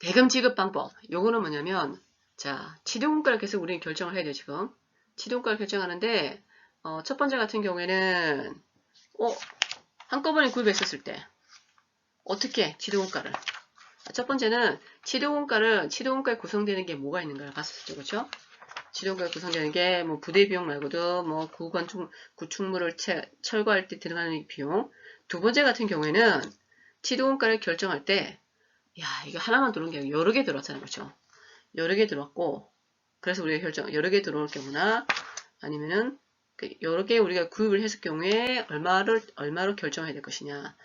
대금 지급 방법. 요거는 뭐냐면, 자, 치료원가를 계속 우리는 결정을 해야 돼요, 지금. 치료원가를 결정하는데, 첫 번째 같은 경우에는, 한꺼번에 구입했었을 때, 어떻게 치료원가를. 첫 번째는 치료원가에 구성되는 게 뭐가 있는가를 봤었죠, 그렇죠? 치료원가에 구성되는 게 뭐 부대 비용 말고도 뭐 구축물을 철거할 때 들어가는 비용. 두 번째 같은 경우에는 치료원가를 결정할 때, 야, 이거 하나만 들어온 게 아니고 여러 개 들어왔잖아요, 그렇죠? 여러 개 들어왔고, 그래서 우리가 여러 개 들어올 경우나 아니면은 여러 개 우리가 구입을 했을 경우에 얼마로 결정해야 될 것이냐.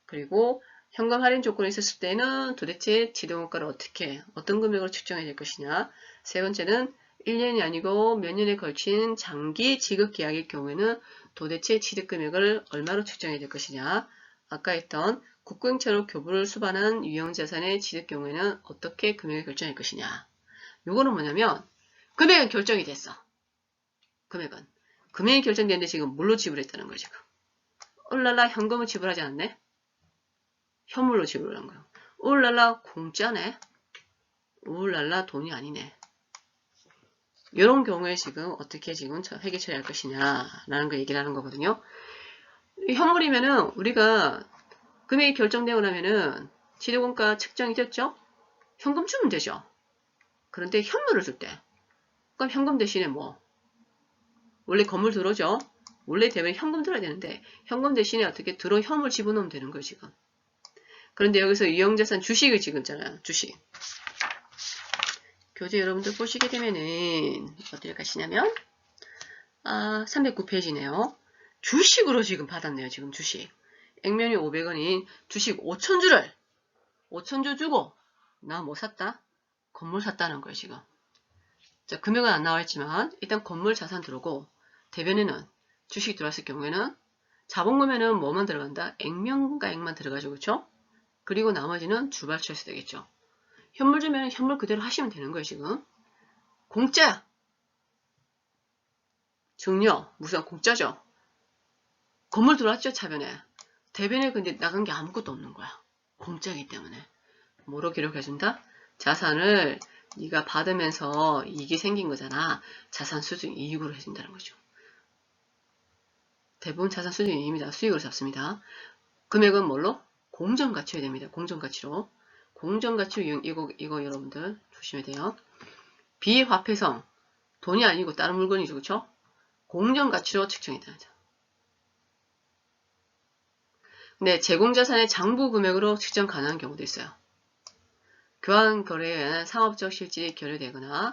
그리고 현금 할인 조건이 있었을 때는 도대체 지도원가를 어떤 금액으로 측정해야 될 것이냐. 세 번째는 1년이 아니고 몇 년에 걸친 장기 지급 계약일 경우에는 도대체 취득 금액을 얼마로 측정해야 될 것이냐. 아까 했던 국고행차로 교부를 수반한 유형자산의 취득 경우에는 어떻게 금액을 결정할 것이냐. 요거는 뭐냐면 금액은 결정이 됐어. 금액이 결정됐는데 지금 뭘로 지불했다는 거야 지금. 올랄라 현금을 지불하지 않네. 현물로 지불을 한 거예요. 올랄라 공짜네. 올랄라 돈이 아니네. 이런 경우에 지금 어떻게 지금 회계 처리할 것이냐라는 거 얘기를 하는 거거든요. 현물이면은 우리가 금액이 결정되고 나면은 지도원가 측정이 됐죠? 현금 주면 되죠. 그런데 현물을 줄 때, 그럼 현금 대신에 뭐? 원래 건물 들어오죠? 원래 되면 현금 들어야 되는데 현금 대신에 어떻게 들어 현물 집어넣으면 되는 거예요 지금. 그런데 여기서 유형자산 주식을 찍었잖아요. 주식. 교재 여러분들 보시게 되면은 어디를 가시냐면 309페이지네요. 주식으로 지금 받았네요. 지금 주식. 액면이 500원인 주식 5천주 주고 나 뭐 샀다? 건물 샀다는 거예요. 지금. 자, 금액은 안 나와 있지만 일단 건물 자산 들어오고 대변에는 주식 들어왔을 경우에는 자본금에는 뭐만 들어간다? 액면가액만 들어가죠. 그렇죠? 그리고 나머지는 주발처에서 되겠죠. 현물 주면 현물 그대로 하시면 되는 거예요. 지금. 공짜! 증여, 무슨 공짜죠? 건물 들어왔죠, 차변에. 대변에 근데 나간 게 아무것도 없는 거야. 공짜이기 때문에. 뭐로 기록해준다? 자산을 네가 받으면서 이익이 생긴 거잖아. 자산 수준 이익으로 해준다는 거죠. 대부분 자산 수준 이익입니다. 수익으로 잡습니다. 금액은 뭘로? 공정가치로 됩니다. 공정가치로. 공정가치로 이거 여러분들 조심해야 돼요. 비화폐성. 돈이 아니고 다른 물건이죠. 그렇죠? 공정가치로 측정이 되죠. 네, 제공자산의 장부 금액으로 측정 가능한 경우도 있어요. 교환 거래에 상업적 실질이 결여되거나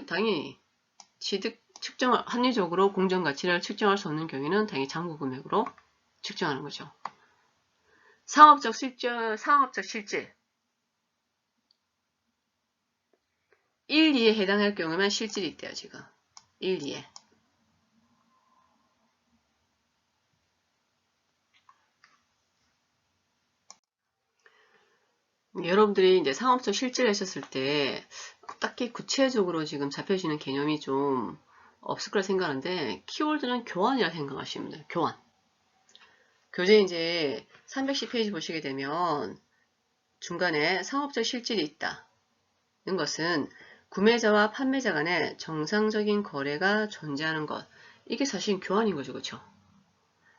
당연히 취득 측정을 합리적으로 공정가치를 측정할 수 없는 경우에는 당연히 장부 금액으로 측정하는 거죠. 상업적 실질 1, 2에 해당할 경우에만 실질이 있대요. 지금 1, 2에. 여러분들이 이제 상업적 실질을 했었을 때 딱히 구체적으로 지금 잡혀지는 개념이 좀 없을 거라 생각하는데 키워드는 교환이라 생각하시면 돼요. 교환. 교재 이제 310페이지 보시게 되면 중간에 상업적 실질이 있다는 것은 구매자와 판매자 간에 정상적인 거래가 존재하는 것. 이게 사실 교환인 거죠. 그렇죠?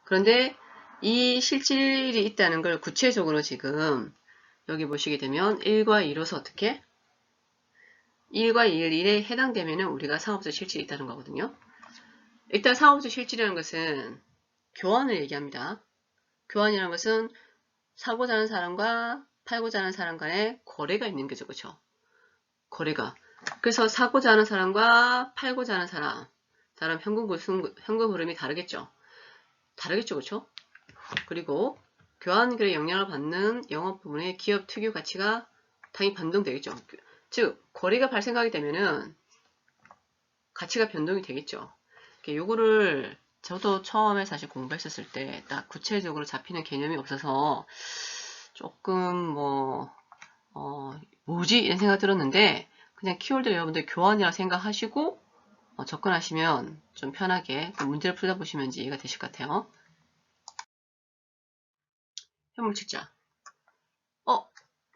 그런데 이 실질이 있다는 걸 구체적으로 지금 여기 보시게 되면 1과 2로서 어떻게? 1과 1에 해당되면 우리가 상업적 실질이 있다는 거거든요. 일단 상업적 실질이라는 것은 교환을 얘기합니다. 교환이라는 것은 사고자 하는 사람과 팔고자 하는 사람 간의 거래가 있는 거죠. 그렇죠? 거래가. 그래서 사고자 하는 사람과 팔고자 하는 사람 현금 흐름이 다르겠죠. 그렇죠? 그리고 교환결의 영향을 받는 영업 부분의 기업 특유 가치가 당연히 변동되겠죠. 즉 거래가 발생하게 되면은 가치가 변동이 되겠죠. 요거를 저도 처음에 사실 공부했었을 때 딱 구체적으로 잡히는 개념이 없어서 조금 뭐지? 이런 생각 들었는데 그냥 키워드 여러분들 교환이라고 생각하시고 접근하시면 좀 편하게 문제를 풀다 보시면 이해가 되실 것 같아요. 현물 측자.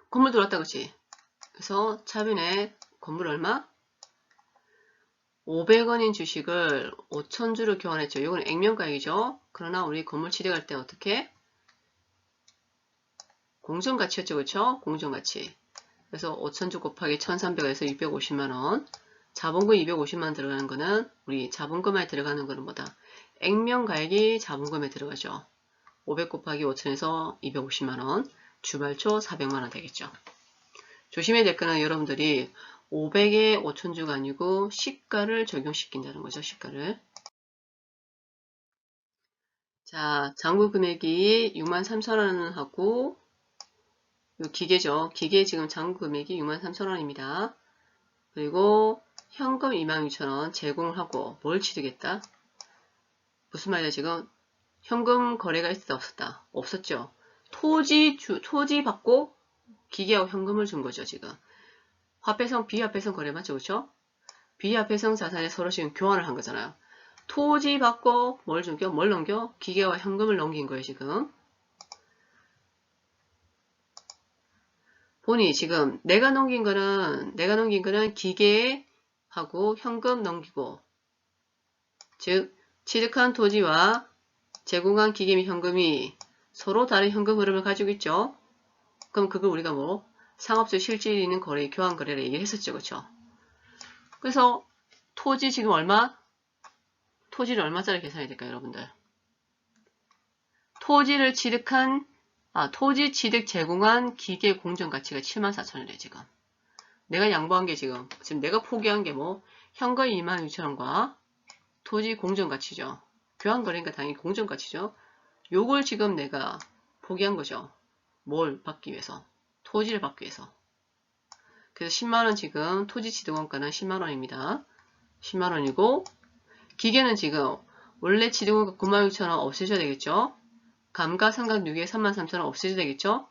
건물 들어왔다 그치? 그래서 차변에 건물 얼마? 500원인 주식을 5,000주로 교환했죠. 이건 액면가액이죠. 그러나 우리 건물 취득할 때 어떻게? 공정가치였죠. 그렇죠? 공정가치. 그래서 5,000주 곱하기 1,300에서 650만원. 자본금 250만 들어가는 거는 우리 자본금에 들어가는 거는 뭐다? 액면가액이 자본금에 들어가죠. 500 곱하기 5,000에서 250만원. 주말초 400만원 되겠죠. 조심해야 될 거는 여러분들이 500에 5,000주가 아니고 시가를 적용시킨다는 거죠. 시가를. 자, 잔고 금액이 63,000원하고 기계죠. 기계 지금 잔고 금액이 63,000원입니다. 그리고 현금 26,000원 제공을 하고 뭘 취득했다? 무슨 말이야 지금? 현금 거래가 있었다 없었다? 없었죠. 토지 받고 기계하고 현금을 준 거죠 지금. 화폐성 비화폐성 거래 맞죠? 그렇죠? 비화폐성 자산에 서로 지금 교환을 한 거잖아요. 토지 받고 뭘 준겨? 뭘 넘겨? 기계와 현금을 넘긴 거예요 지금. 보니 지금 내가 넘긴 거는 기계하고 현금 넘기고, 즉 취득한 토지와 제공한 기계 및 현금이 서로 다른 현금 흐름을 가지고 있죠. 그럼 그걸 우리가 뭐 상업적 실질이 있는 거래, 교환 거래를 얘기했었죠. 그렇죠? 그래서 토지 지금 얼마? 토지를 얼마짜리 계산해야 될까요, 여러분들? 토지를 취득한 토지 취득 제공한 기계 공정 가치가 74,000원이래 지금. 내가 양보한 게 지금 내가 포기한 게 뭐 현금 26,000원과 토지 공정 가치죠. 교환 거래니까 당연히 공정 가치죠. 요걸 지금 내가 포기한 거죠. 뭘 받기 위해서? 토지를 받기 위해서. 그래서 10만원 지금 토지 취득원가는 10만원입니다. 10만원이고 기계는 지금 원래 취득원가 96,000원 없애줘야 되겠죠. 감가상각유예 33,000원 없애줘야 되겠죠.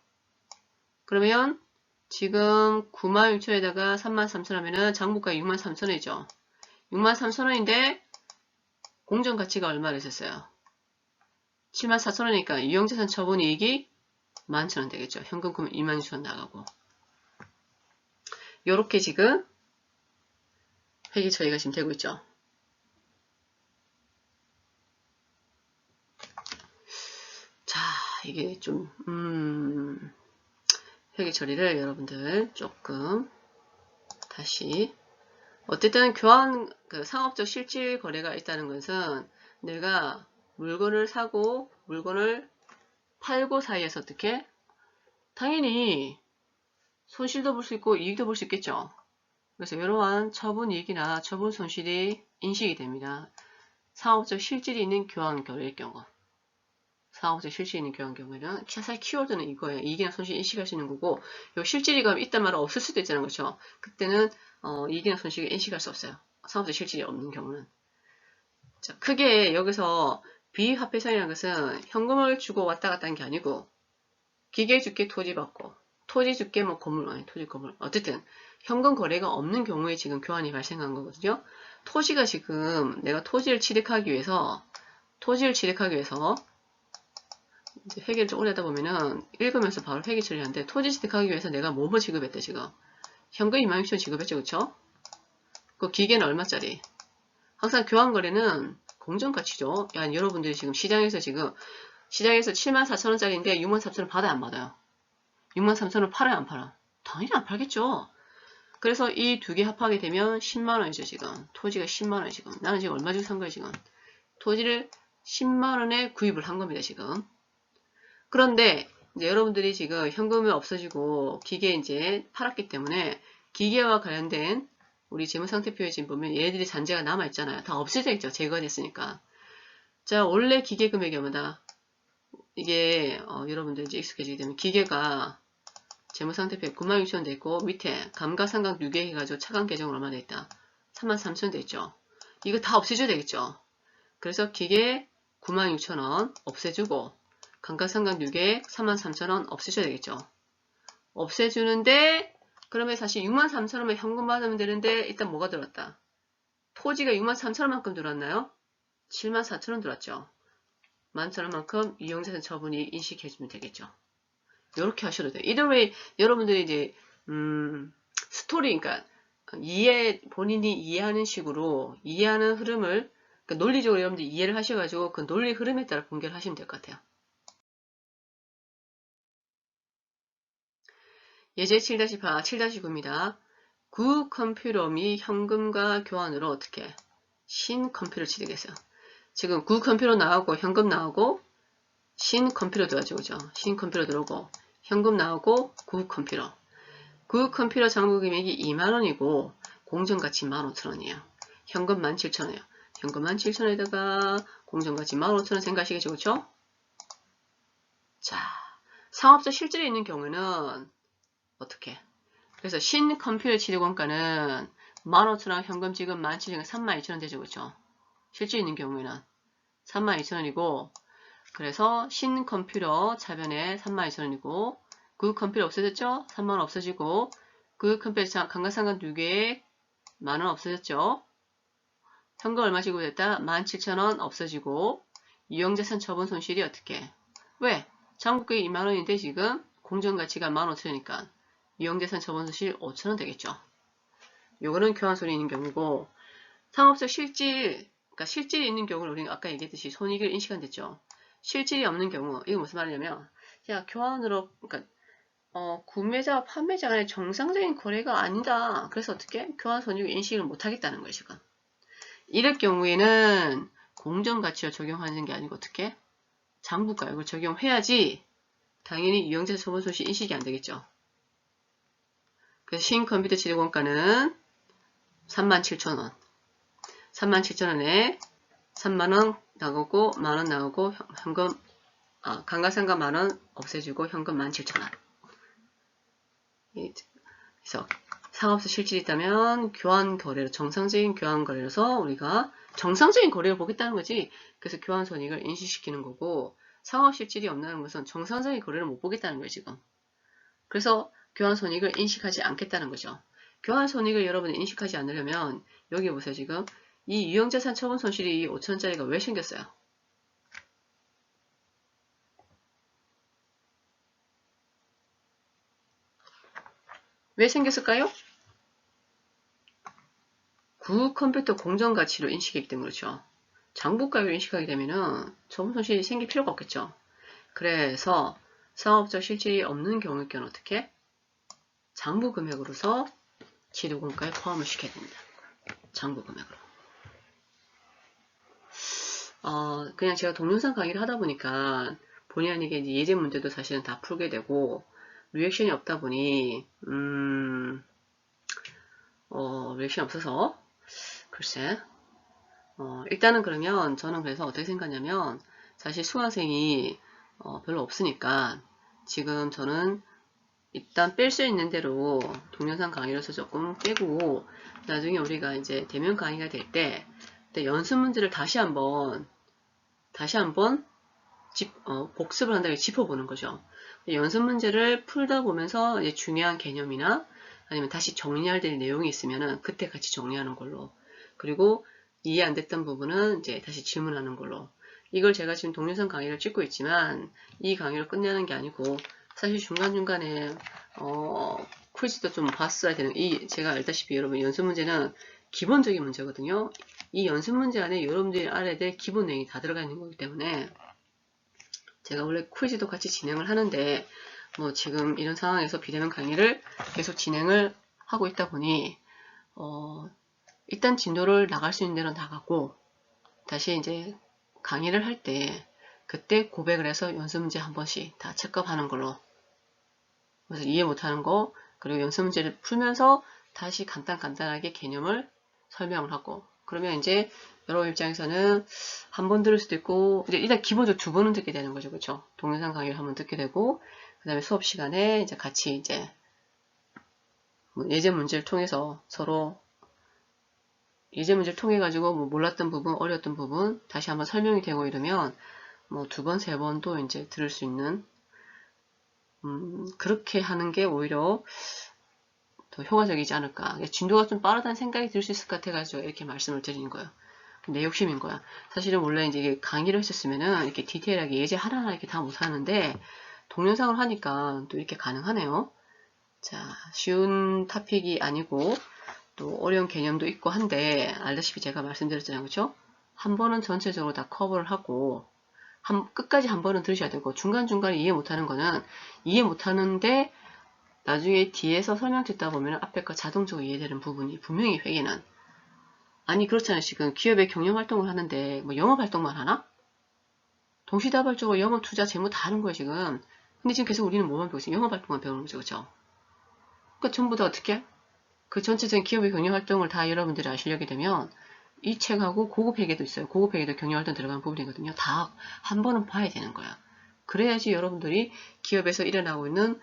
그러면 지금 96,000원에다가 33,000원 하면은 장부가 63,000원이죠. 63,000원인데 공정가치가 얼마를 했었어요? 74,000원이니까 유형자산 처분 이익이 11,000원 되겠죠. 현금금 26,000원 나가고. 요렇게 지금 회계 처리가 지금 되고 있죠. 자, 이게 좀 회계 처리를 여러분들 조금 다시 어쨌든 교환 상업적 실질 거래가 있다는 것은 내가 물건을 사고 물건을 팔고 사이에서 어떻게 당연히 손실도 볼 수 있고 이익도 볼 수 있겠죠. 그래서 이러한 처분 이익이나 처분 손실이 인식이 됩니다. 상업적 실질이 있는 교환 거래일 경우. 상업적 실질이 있는 교환 경우에는 사실 키워드는 이거예요. 이익이나 손실 인식할 수 있는 거고 요 실질이가 있단 말은 없을 수도 있다는 거죠. 그때는 이익이나 손실을 인식할 수 없어요. 상업적 실질이 없는 경우는. 자, 크게 여기서 비화폐상이라는 것은 현금을 주고 왔다 갔다 하는 게 아니고 기계 줄게 토지 받고 토지 줄게 뭐 건물 아니 토지 건물 어쨌든 현금 거래가 없는 경우에 지금 교환이 발생한 거거든요. 토지가 지금 내가 토지를 취득하기 위해서 이제 회계를 좀 오래 하다 보면은 읽으면서 바로 회계 처리하는데 토지 취득하기 위해서 내가 뭐뭐 지급했대 지금 현금 26,000원 지급했죠. 그쵸? 그 기계는 얼마짜리? 항상 교환 거래는 공정가치죠. 야, 여러분들이 지금 시장에서 74,000원짜리인데 64,000원 받아요 안 받아요? 63,000원 팔아요 안 팔아? 당연히 안 팔겠죠. 그래서 이 두 개 합하게 되면 10만원이죠 지금. 토지가 10만원이 지금. 나는 지금 얼마 주고 산 거예요 지금. 토지를 10만원에 구입을 한 겁니다 지금. 그런데 이제 여러분들이 지금 현금이 없어지고 기계 이제 팔았기 때문에 기계와 관련된 우리 재무상태표에 지금 보면 얘네들이 잔재가 남아있잖아요. 다 없어져 있죠. 제거가 됐으니까. 자, 원래 기계 금액이 얼마다? 이게 여러분들 이제 익숙해지게 되면 기계가 재무상태표에 96,000원 돼 있고 밑에 감가상각 유계해가지고 차감 계정으로 얼마 돼 있다? 33,000원 돼 있죠. 이거 다 없애줘야 되겠죠. 그래서 기계 96,000원 없애주고 감가상각 유계 33,000원 없애줘야 되겠죠. 없애주는데 그러면 사실 63,000원만 현금 받으면 되는데 일단 뭐가 들었다? 토지가 63,000원만큼 들어왔나요? 74,000원 들어왔죠. 11,000원만큼 유형자산 처분이 인식해주면 되겠죠. 이렇게 하셔도 돼요. 이런 왜 여러분들이 이제 스토리, 그러니까 본인이 이해하는 식으로 이해하는 흐름을 그러니까 논리적으로 여러분들 이해를 하셔가지고 그 논리 흐름에 따라 공개를 하시면 될 것 같아요. 예제 7-9입니다. 구 컴퓨터 및 현금과 교환으로 어떻게 신 컴퓨터 취득했어요. 지금 구 컴퓨터 나오고 현금 나오고 신 컴퓨터 들어가죠. 그죠? 신 컴퓨터 들어오고 현금 나오고 구 컴퓨터. 구 컴퓨터 장부 금액이 2만원이고 공정가치 15,000원이에요. 현금 17,000원이에요. 현금 17,000원에다가 공정가치 15,000원 생각하시겠죠? 그쵸? 자, 상업적 실질에 있는 경우는 어떻게? 그래서 신 컴퓨터 취득원가는 15,000원, 현금 지금 17,000원, 32,000원 되죠. 그쵸? 실질에 있는 경우에는 32,000원이고 그래서 신 컴퓨터 차변에 32,000원이고 그 컴퓨터 없어졌죠? 3만원 없어지고 그 컴퓨터 감가상각 2개에 만원 없어졌죠? 현금 얼마 지급됐다? 17,000원 없어지고 유형자산 처분 손실이 어떻게? 왜? 장부가액 2만원인데 지금 공정가치가 15,000원이니까 유형자산 처분 손실 5,000원 되겠죠? 요거는 교환손이 있는 경우고 상업적 실질, 그러니까 실질이 있는 경우는 우리가 아까 얘기했듯이 손익을 인식한 됐죠. 실질이 없는 경우, 이거 무슨 말이냐면, 야, 교환으로, 그러니까, 구매자와 판매자 간의 정상적인 거래가 아니다. 그래서 어떻게? 교환 손익을 인식을 못 하겠다는 거예요, 지금. 이럴 경우에는 공정가치를 적용하는 게 아니고 어떻게? 장부가액을 적용해야지 당연히 유형자산 처분 손실 인식이 안 되겠죠. 그래서 신컴퓨터 취득원가는 37,000원. 37,000원에 3만원 나오고 만원 나오고 현금 감가상각 만원 없애주고 현금 17,000원. 그래서 상업적 실질이 있다면 교환 거래로 정상적인 교환 거래로서 우리가 정상적인 거래를 보겠다는 거지. 그래서 교환 손익을 인식시키는 거고 상업 실질이 없다는 것은 정상적인 거래를 못 보겠다는 거예요 지금. 그래서 교환 손익을 인식하지 않겠다는 거죠. 교환 손익을 여러분이 인식하지 않으려면 여기 보세요 지금 이 유형자산 처분 손실이 5,000원짜리가 왜 생겼어요? 왜 생겼을까요? 구 컴퓨터 공정가치로 인식하기 때문에 그렇죠. 장부가액을 인식하게 되면은 처분 손실이 생길 필요가 없겠죠. 그래서 상업적 실질이 없는 경우의 경우는 어떻게? 장부 금액으로서 취득원가에 포함을 시켜야 됩니다. 장부 금액으로. 그냥 제가 동영상 강의를 하다 보니까 본의 아니게 이제 예제 문제도 사실은 다 풀게 되고 리액션이 없다 보니 리액션이 없어서 글쎄 일단은 그러면 저는 그래서 어떻게 생각하냐면 사실 수강생이 별로 없으니까 지금 저는 일단 뺄 수 있는 대로 동영상 강의로서 조금 빼고 나중에 우리가 이제 대면 강의가 될 때 연습 문제를 다시 한번 복습을 한다고 짚어보는 거죠. 연습 문제를 풀다 보면서 이제 중요한 개념이나 아니면 다시 정리할 될 내용이 있으면은 그때 같이 정리하는 걸로. 그리고 이해 안 됐던 부분은 이제 다시 질문하는 걸로. 이걸 제가 지금 동영상 강의를 찍고 있지만 이 강의를 끝내는 게 아니고 사실 중간중간에 퀴즈도 좀 봤어야 되는 제가 알다시피 여러분 연습 문제는 기본적인 문제거든요. 이 연습 문제 안에 여러분들이 알아야 될 기본 내용이 다 들어가 있는 거기 때문에 제가 원래 퀴즈도 같이 진행을 하는데 뭐 지금 이런 상황에서 비대면 강의를 계속 진행을 하고 있다 보니 일단 진도를 나갈 수 있는 대로 나가고 다시 이제 강의를 할 때 그때 고백을 해서 연습 문제 한 번씩 다 체크하는 걸로. 그래서 이해 못하는 거 그리고 연습 문제를 풀면서 다시 간단하게 개념을 설명을 하고 그러면 이제 여러분 입장에서는 한 번 들을 수도 있고 이제 일단 기본적으로 2번은 듣게 되는 거죠. 그렇죠? 동영상 강의를 한번 듣게 되고 그 다음에 수업 시간에 이제 같이 이제 예제 문제를 통해서 서로 예제 문제를 통해 가지고 뭐 몰랐던 부분, 어려웠던 부분 다시 한번 설명이 되고 이러면 뭐 2번, 3번도 이제 들을 수 있는 그렇게 하는 게 오히려 더 효과적이지 않을까. 진도가 좀 빠르다는 생각이 들 수 있을 것 같아가지고 이렇게 말씀을 드리는 거예요. 내 욕심인 거야. 사실은 원래 이제 강의를 했었으면은 이렇게 디테일하게 예제 하나하나 이렇게 다 못하는데 동영상을 하니까 또 이렇게 가능하네요. 자, 쉬운 토픽이 아니고 또 어려운 개념도 있고 한데 알다시피 제가 말씀드렸잖아요. 그죠? 한 번은 전체적으로 다 커버를 하고 끝까지 한 번은 들으셔야 되고 중간중간에 이해 못하는 거는 이해 못하는데 나중에 뒤에서 설명 듣다 보면 앞에 거 자동적으로 이해되는 부분이 분명히 회계는 아니 그렇잖아요. 지금 기업의 경영 활동을 하는데 뭐 영업 활동만 하나? 동시다발적으로 영업, 투자, 재무 다 하는 거예요 지금. 근데 지금 계속 우리는 뭐만 배우고 있어요? 영업 활동만 배우는 거죠. 그죠? 그러니까 전부 다 어떻게? 그 전체적인 기업의 경영 활동을 다 여러분들이 아시려게 되면 이 책하고 고급 회계도 있어요. 고급 회계도 경영 활동 들어가는 부분이거든요. 다 한 번은 봐야 되는 거야. 그래야지 여러분들이 기업에서 일어나고 있는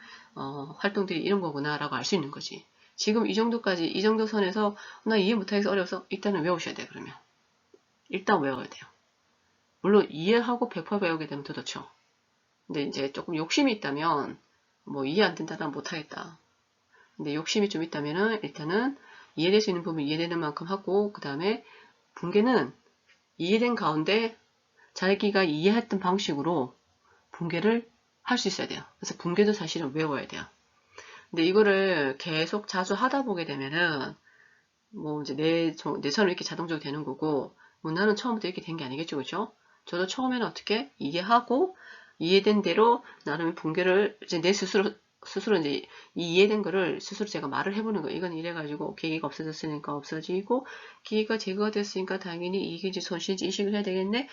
활동들이 이런 거구나 라고 알 수 있는 거지. 지금 이 정도까지 이 정도 선에서 나 이해 못하겠어 어려워서 일단은 외우셔야 돼요. 그러면 일단 외워야 돼요. 물론 이해하고 100% 외우게 되면 더 좋죠. 근데 이제 조금 욕심이 있다면 뭐 이해 안 된다면 못하겠다. 근데 욕심이 좀 있다면은 일단은 이해될 수 있는 부분 이해되는 만큼 하고 그 다음에 분계는 이해된 가운데 자기가 이해했던 방식으로 분계를 할 수 있어야 돼요. 그래서 분계도 사실은 외워야 돼요. 근데 이거를 계속 자주 하다 보게 되면은 뭐 이제 내처럼 이렇게 자동적으로 되는 거고 뭐 나는 처음부터 이렇게 된 게 아니겠죠, 그죠? 저도 처음에는 어떻게 이해하고 이해된 대로 나름의 분계를 이제 내 스스로 이제 이해된 거를 스스로 제가 말을 해보는 거예요. 이건 이래가지고 계기가 없어졌으니까 없어지고 계기가 제거가 됐으니까 당연히 이익인지 손실인지 인식을 해야 되겠네.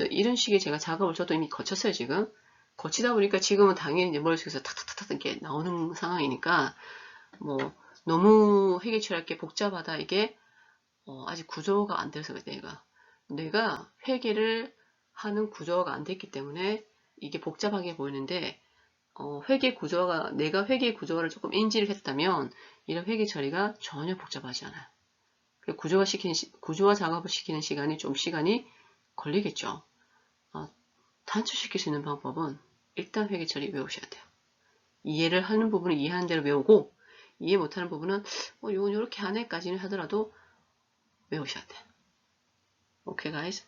이런 식의 제가 작업을 저도 이미 거쳤어요, 지금. 거치다 보니까 지금은 당연히 이제 머릿속에서 탁탁탁탁 이렇게 나오는 상황이니까 뭐 너무 회계 처리할 게 복잡하다 이게 아직 구조가 안 돼서 그래 내가 회계를 하는 구조가 안 됐기 때문에 이게 복잡하게 보이는데 회계 구조가 내가 회계 구조를 조금 인지를 했다면 이런 회계 처리가 전혀 복잡하지 않아요. 구조화 작업을 시키는 시간이 좀 시간이 걸리겠죠. 단축시킬 수 있는 방법은 일단 회계 처리 외우셔야 돼요. 이해를 하는 부분은 이해하는 대로 외우고 이해 못하는 부분은 요건 요렇게 하네까지는 하더라도 외우셔야 돼. 오케이 가이즈.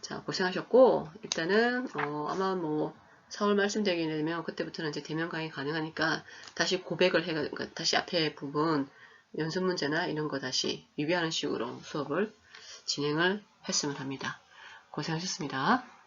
자 고생하셨고 일단은 아마 뭐 4월 말씀되게 되면 그때부터는 이제 대면 강의 가능하니까 다시 고백을 해 그러니까 다시 앞에 부분 연습 문제나 이런 거 다시 리뷰하는 식으로 수업을 진행을 했으면 합니다. 고생하셨습니다.